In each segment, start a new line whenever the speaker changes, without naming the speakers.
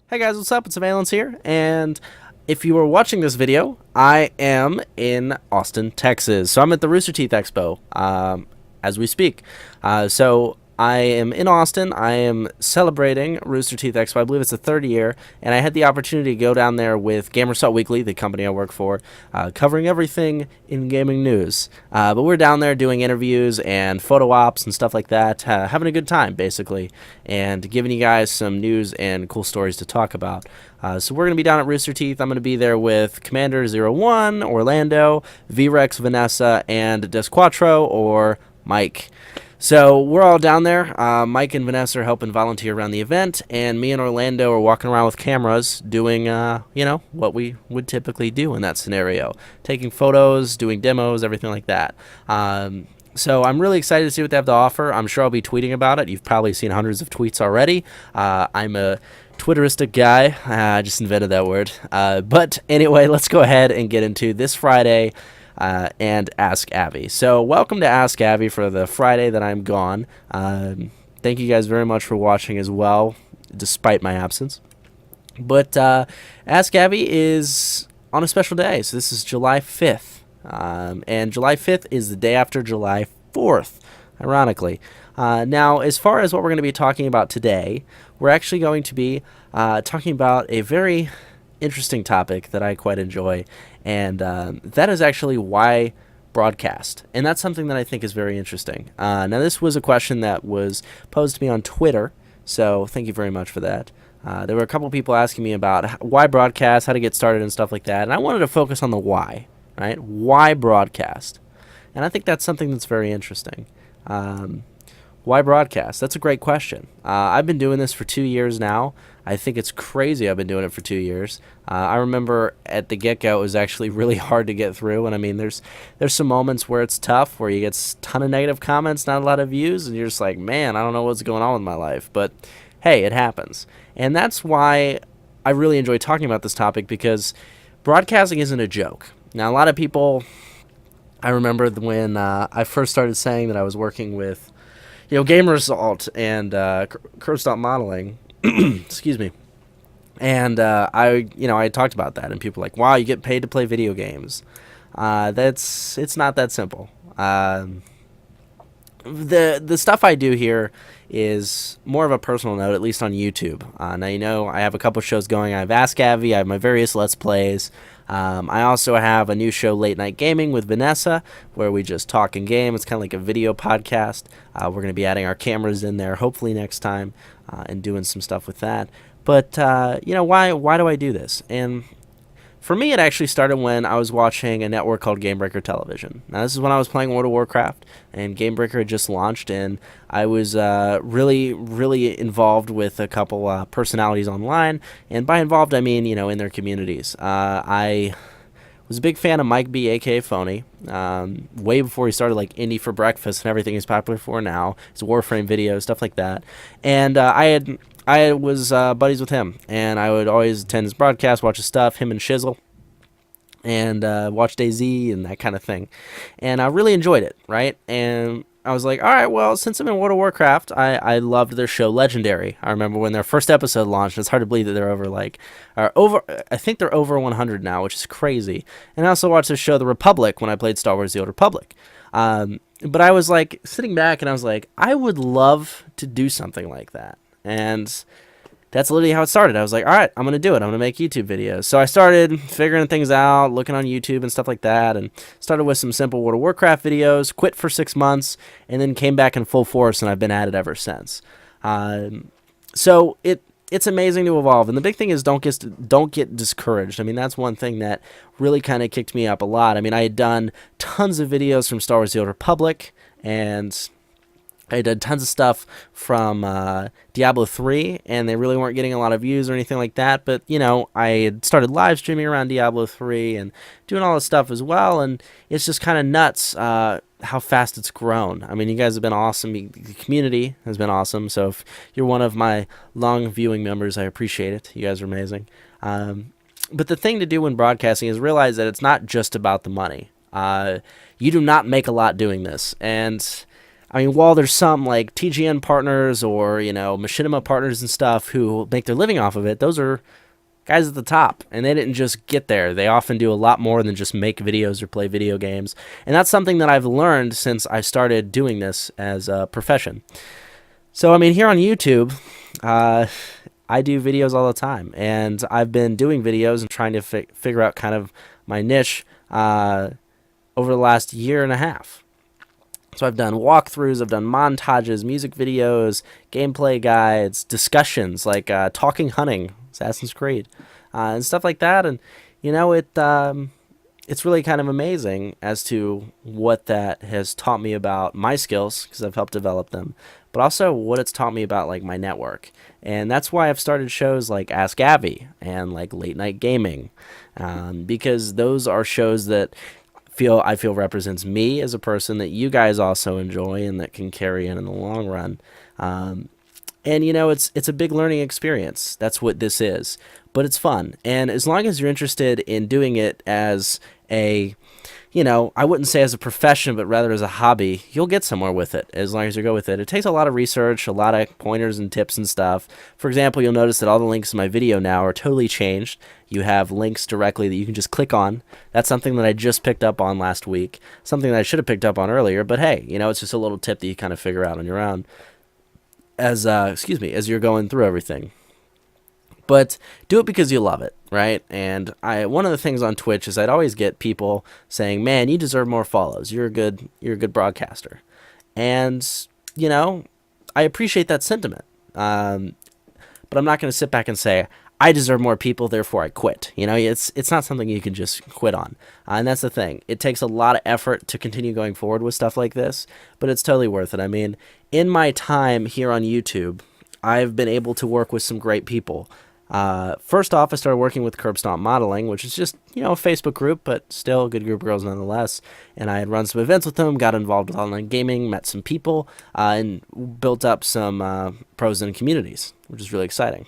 Hey guys, what's up? It's Avialence here, and if you are watching this video, I am in Austin, Texas. So I'm at the Rooster Teeth Expo as we speak. So I am in Austin. I am celebrating Rooster Teeth Expo. I believe it's the third year, and I had the opportunity to go down there with Gamersalt Weekly, the company I work for, covering everything in gaming news. But we're down there doing interviews and photo ops and stuff like that, having a good time, basically, and giving you guys some news and cool stories to talk about. So we're going to be down at Rooster Teeth. I'm going to be there with Commander 01, Orlando, V-Rex, Vanessa, and Desquatro, or Mike. So we're all down there. Mike and Vanessa are helping volunteer around the event, and me and Orlando are walking around with cameras doing, what we would typically do in that scenario. Taking photos, doing demos, everything like that. So I'm really excited to see what they have to offer. I'm sure I'll be tweeting about it. You've probably seen hundreds of tweets already. I'm a Twitteristic guy. I just invented that word. But anyway, let's go ahead and get into this Friday and Ask Avi. So welcome to Ask Avi for the Friday that I'm gone. Thank you guys very much for watching as well, despite my absence. But Ask Avi is on a special day. So this is July 5th. And July 5th is the day after July 4th, ironically. Now, as far as what we're going to be talking about today, we're actually going to be talking about a very interesting topic that I quite enjoy, and that is actually why broadcast. And that's something that I think is very interesting. Now, this was a question that was posed to me on Twitter, so thank you very much for that. There were a couple people asking me about why broadcast, how to get started, and stuff like that, and I wanted to focus on the why, right? Why broadcast? And I think that's something that's very interesting. Why broadcast? That's a great question. I've been doing this for 2 years now. I think it's crazy I've been doing it for 2 years. I remember at the get-go it was actually really hard to get through, and I mean there's some moments where it's tough, where you get a ton of negative comments, not a lot of views, and you're just like, man, I don't know what's going on with my life. But hey, it happens. And that's why I really enjoy talking about this topic, because broadcasting isn't a joke. Now, a lot of people, I remember when I first started saying that I was working with Gamersalt and Curve Stop Modeling, excuse me, and I talked about that, and people were like, wow, you get paid to play video games. It's not that simple. The stuff I do here is more of a personal note, at least on YouTube. Now, I have a couple shows going. I have Ask Avi, I have my various Let's Plays. I also have a new show, Late Night Gaming with Vanessa, where we just talk and game. It's kind of like a video podcast. We're going to be adding our cameras in there, hopefully next time, and doing some stuff with that. But, why do I do this? And for me, it actually started when I was watching a network called Gamebreaker Television. Now, this is when I was playing World of Warcraft, and Gamebreaker had just launched, and I was really, really involved with a couple personalities online. And by involved, I mean, in their communities. I was a big fan of Mike B, a.k.a. Phony, way before he started, like, Indie for Breakfast and everything he's popular for now. His Warframe videos, stuff like that. And I was buddies with him, and I would always attend his broadcast, watch his stuff, him and Shizzle, and watch DayZ and that kind of thing. And I really enjoyed it, right? And I was like, all right, well, since I'm in World of Warcraft, I loved their show Legendary. I remember when their first episode launched. It's hard to believe that they're I think they're over 100 now, which is crazy. And I also watched their show The Republic when I played Star Wars The Old Republic. But I was like sitting back, and I was like, I would love to do something like that. And that's literally how it started. I was like, all right, I'm going to do it. I'm going to make YouTube videos. So I started figuring things out, looking on YouTube and stuff like that, and started with some simple World of Warcraft videos, quit for 6 months, and then came back in full force, and I've been at it ever since. So it's amazing to evolve. And the big thing is don't get discouraged. I mean, that's one thing that really kind of kicked me up a lot. I mean, I had done tons of videos from Star Wars The Old Republic, and I did tons of stuff from Diablo 3, and they really weren't getting a lot of views or anything like that. But, I had started live streaming around Diablo 3 and doing all this stuff as well, and it's just kind of nuts how fast it's grown. I mean, you guys have been awesome. The community has been awesome. So if you're one of my long viewing members, I appreciate it. You guys are amazing. But the thing to do when broadcasting is realize that it's not just about the money. You do not make a lot doing this, and I mean, while there's some like TGN partners or, Machinima partners and stuff who make their living off of it, those are guys at the top, and they didn't just get there. They often do a lot more than just make videos or play video games. And that's something that I've learned since I started doing this as a profession. So, I mean, here on YouTube, I do videos all the time, and I've been doing videos and trying to figure out kind of my niche over the last year and a half. So I've done walkthroughs, I've done montages, music videos, gameplay guides, discussions like Talking Hunting, Assassin's Creed, and stuff like that. And it's really kind of amazing as to what that has taught me about my skills, because I've helped develop them, but also what it's taught me about like my network. And that's why I've started shows like Ask Avi and like Late Night Gaming, because those are shows that I feel represents me as a person that you guys also enjoy and that can carry in the long run. And it's a big learning experience. That's what this is, but it's fun. And as long as you're interested in doing it as a, I wouldn't say as a profession, but rather as a hobby, you'll get somewhere with it as long as you go with it. It takes a lot of research, a lot of pointers and tips and stuff. For example, you'll notice that all the links in my video now are totally changed. You have links directly that you can just click on. That's something that I just picked up on last week, something that I should have picked up on earlier, but hey, it's just a little tip that you kind of figure out on your own as you're going through everything. But do it because you love it, right? And one of the things on Twitch is I'd always get people saying, "Man, you deserve more follows. You're a good broadcaster," and I appreciate that sentiment. But I'm not going to sit back and say I deserve more people, therefore I quit. It's not something you can just quit on, and that's the thing. It takes a lot of effort to continue going forward with stuff like this, but it's totally worth it. I mean, in my time here on YouTube, I've been able to work with some great people. First off, I started working with Curb Stomp Modeling, which is just, a Facebook group, but still a good group of girls nonetheless. And I had run some events with them, got involved with online gaming, met some people, and built up some pros and communities, which is really exciting.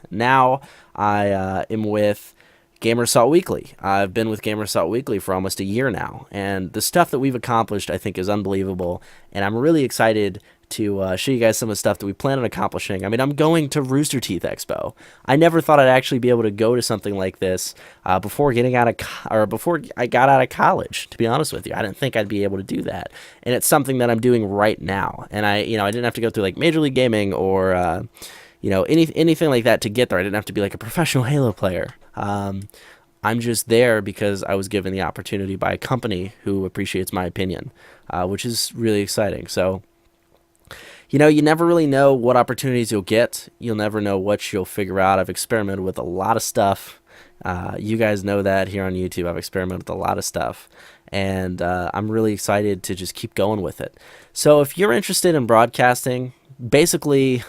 Now I am with Gamer Assault Weekly. I've been with Gamer Assault Weekly for almost a year now, and the stuff that we've accomplished I think is unbelievable, and I'm really excited to show you guys some of the stuff that we plan on accomplishing. I mean, I'm going to Rooster Teeth Expo. I never thought I'd actually be able to go to something like this before before I got out of college. To be honest with you, I didn't think I'd be able to do that, and it's something that I'm doing right now. And I didn't have to go through like Major League Gaming or anything like that to get there. I didn't have to be like a professional Halo player. I'm just there because I was given the opportunity by a company who appreciates my opinion, which is really exciting. So. You never really know what opportunities you'll get. You'll never know what you'll figure out. I've experimented with a lot of stuff. You guys know that here on YouTube. I've experimented with a lot of stuff. And I'm really excited to just keep going with it. So if you're interested in broadcasting, basically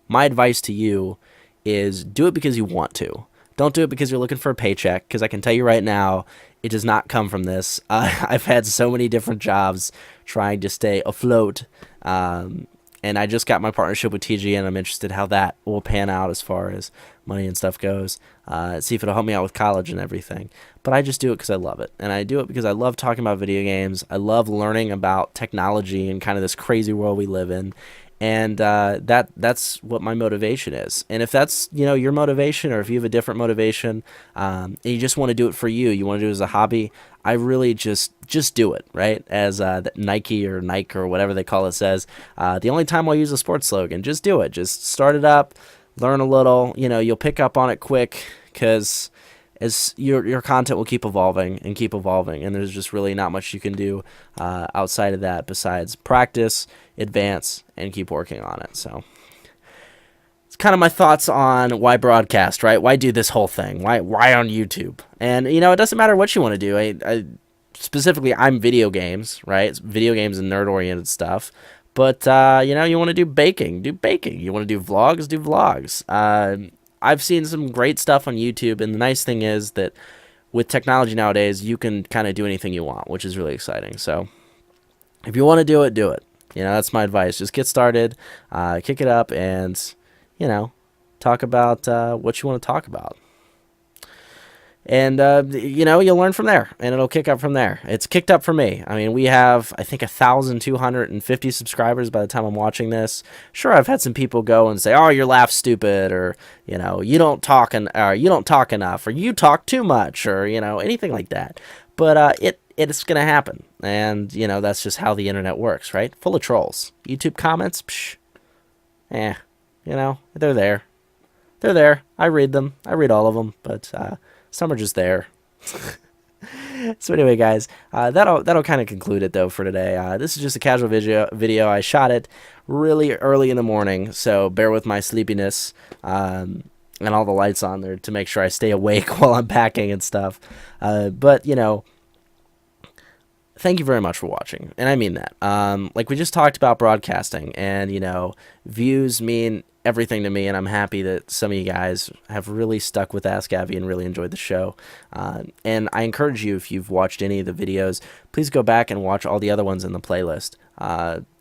my advice to you is do it because you want to. Don't do it because you're looking for a paycheck, because I can tell you right now, it does not come from this. I've had so many different jobs trying to stay afloat. And I just got my partnership with TG, and I'm interested how that will pan out as far as money and stuff goes. See if it'll help me out with college and everything. But I just do it because I love it. And I do it because I love talking about video games. I love learning about technology and kind of this crazy world we live in. And that's what my motivation is. And if that's your motivation, or if you have a different motivation, and you just want to do it for you want to do it as a hobby, I really just do it, right? As Nike or whatever they call it says, the only time I'll use a sports slogan, just do it. Just start it up, learn a little. You'll pick up on it quick, because as your content will keep evolving, and there's just really not much you can do outside of that besides practice, advance, and keep working on it. So it's kind of my thoughts on why broadcast, right? Why do this whole thing? Why on YouTube? And it doesn't matter what you want to do. I specifically, I'm video games, right? It's video games and nerd oriented stuff. But you want to do baking, do baking. You want to do vlogs, do vlogs. I've seen some great stuff on YouTube, and the nice thing is that with technology nowadays, you can kind of do anything you want, which is really exciting. So if you want to do it, do it. That's my advice. Just get started, kick it up, and talk about what you want to talk about. And, you'll learn from there, and it'll kick up from there. It's kicked up for me. I mean, we have, I think, 1,250 subscribers by the time I'm watching this. Sure, I've had some people go and say, oh, your laugh's stupid, or, you don't talk, you don't talk enough, or you talk too much, or, anything like that. But it's going to happen, and, that's just how the internet works, right? Full of trolls. YouTube comments, psh, they're there. They're there. I read them. I read all of them, but some are just there. So anyway, guys, that'll kind of conclude it though for today. This is just a casual video. I shot it really early in the morning, so bear with my sleepiness and all the lights on there to make sure I stay awake while I'm packing and stuff. But thank you very much for watching, and I mean that. Like we just talked about broadcasting, and views mean everything to me, and I'm happy that some of you guys have really stuck with Ask Avi and really enjoyed the show. And I encourage you, if you've watched any of the videos, please go back and watch all the other ones in the playlist.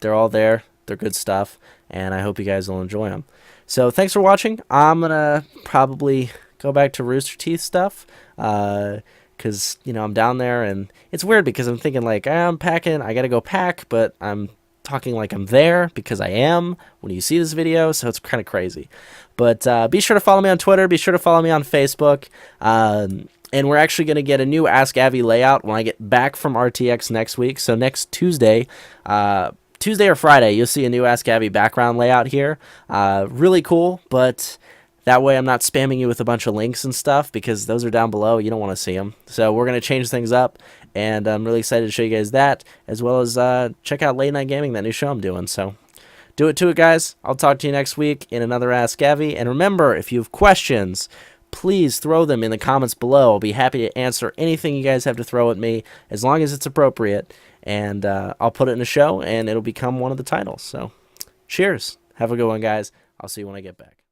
They're all there. They're good stuff, and I hope you guys will enjoy them. So thanks for watching. I'm gonna probably go back to Rooster Teeth stuff. Because, I'm down there, and it's weird because I'm thinking, like, I'm packing, I gotta go pack, but I'm talking like I'm there because I am when you see this video, so it's kind of crazy. But be sure to follow me on Twitter, be sure to follow me on Facebook, and we're actually going to get a new Ask Avi layout when I get back from RTX next week. So next Tuesday, Tuesday or Friday, you'll see a new Ask Avi background layout here. Really cool, but that way I'm not spamming you with a bunch of links and stuff, because those are down below. You don't want to see them. So we're going to change things up, and I'm really excited to show you guys that, as well as check out Late Night Gaming, that new show I'm doing. So do it to it, guys. I'll talk to you next week in another Ask Avi. And remember, if you have questions, please throw them in the comments below. I'll be happy to answer anything you guys have to throw at me, as long as it's appropriate. And I'll put it in a show, and it'll become one of the titles. So cheers. Have a good one, guys. I'll see you when I get back.